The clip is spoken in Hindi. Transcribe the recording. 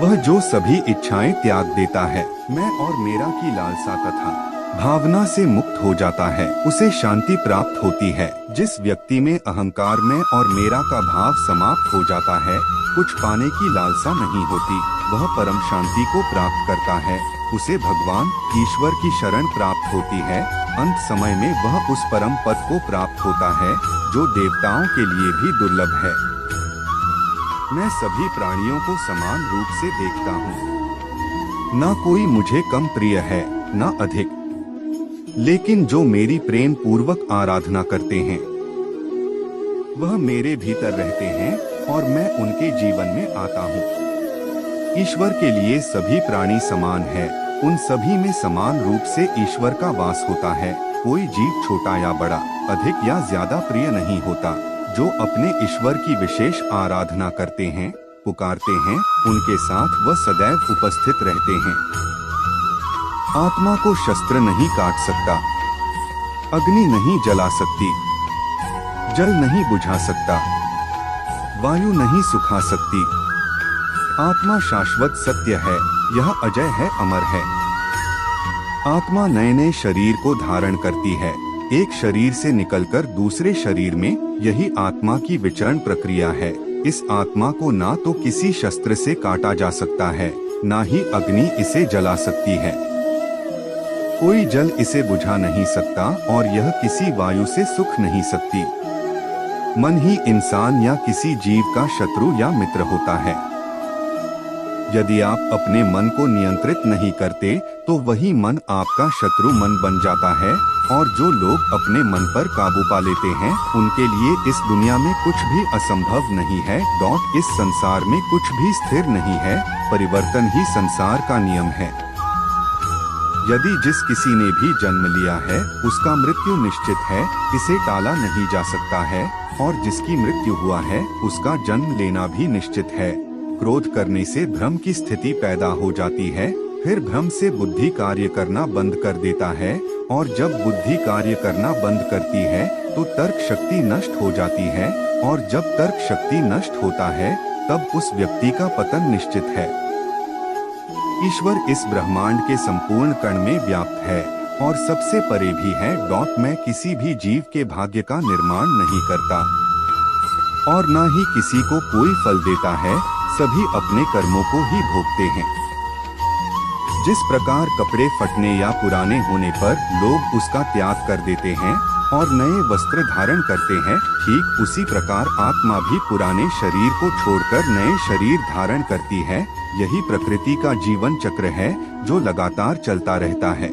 वह जो सभी इच्छाएं त्याग देता है, मैं और मेरा की लालसा तथा भावना से मुक्त हो जाता है, उसे शांति प्राप्त होती है। जिस व्यक्ति में अहंकार में और मेरा का भाव समाप्त हो जाता है, कुछ पाने की लालसा नहीं होती, वह परम शांति को प्राप्त करता है। उसे भगवान ईश्वर की शरण प्राप्त होती है। अंत समय में वह उस परम पद को प्राप्त होता है जो देवताओं के लिए भी दुर्लभ है। मैं सभी प्राणियों को समान रूप से देखता हूँ। न कोई मुझे कम प्रिय है न अधिक, लेकिन जो मेरी प्रेम पूर्वक आराधना करते हैं वह मेरे भीतर रहते हैं और मैं उनके जीवन में आता हूँ। ईश्वर के लिए सभी प्राणी समान है, उन सभी में समान रूप से ईश्वर का वास होता है। कोई जीव छोटा या बड़ा, अधिक या ज्यादा प्रिय नहीं होता। जो अपने ईश्वर की विशेष आराधना करते हैं, पुकारते हैं, उनके साथ वह सदैव उपस्थित रहते हैं। आत्मा को शस्त्र नहीं काट सकता, अग्नि नहीं जला सकती, जल नहीं बुझा सकता, वायु नहीं सुखा सकती। आत्मा शाश्वत सत्य है, यह अजय है, अमर है। आत्मा नए नए शरीर को धारण करती है, एक शरीर से निकलकर दूसरे शरीर में, यही आत्मा की विचरण प्रक्रिया है। इस आत्मा को ना तो किसी शस्त्र से काटा जा सकता है, ना ही अग्नि इसे जला सकती है। कोई जल इसे बुझा नहीं सकता और यह किसी वायु से सुख नहीं सकती। मन ही इंसान या किसी जीव का शत्रु या मित्र होता है। यदि आप अपने मन को नियंत्रित नहीं करते तो वही मन आपका शत्रु मन बन जाता है। और जो लोग अपने मन पर काबू पा लेते हैं, उनके लिए इस दुनिया में कुछ भी असंभव नहीं है। इस संसार में कुछ भी स्थिर नहीं है, परिवर्तन ही संसार का नियम है। यदि जिस किसी ने भी जन्म लिया है उसका मृत्यु निश्चित है, इसे टाला नहीं जा सकता है। और जिसकी मृत्यु हुआ है उसका जन्म लेना भी निश्चित है। क्रोध करने से भ्रम की स्थिति पैदा हो जाती है, फिर भ्रम से बुद्धि कार्य करना बंद कर देता है। और जब बुद्धि कार्य करना बंद करती है तो तर्क शक्ति नष्ट हो जाती है। और जब तर्क शक्ति नष्ट होता है तब उस व्यक्ति का पतन निश्चित है। ईश्वर इस ब्रह्मांड के संपूर्ण कण में व्याप्त है और सबसे परे भी है। मैं किसी भी जीव के भाग्य का निर्माण नहीं करता और न ही किसी को कोई फल देता है, सभी अपने कर्मों को ही भोगते हैं। जिस प्रकार कपड़े फटने या पुराने होने पर लोग उसका त्याग कर देते हैं और नए वस्त्र धारण करते हैं, ठीक उसी प्रकार आत्मा भी पुराने शरीर को छोड़कर नए शरीर धारण करती है। यही प्रकृति का जीवन चक्र है जो लगातार चलता रहता है।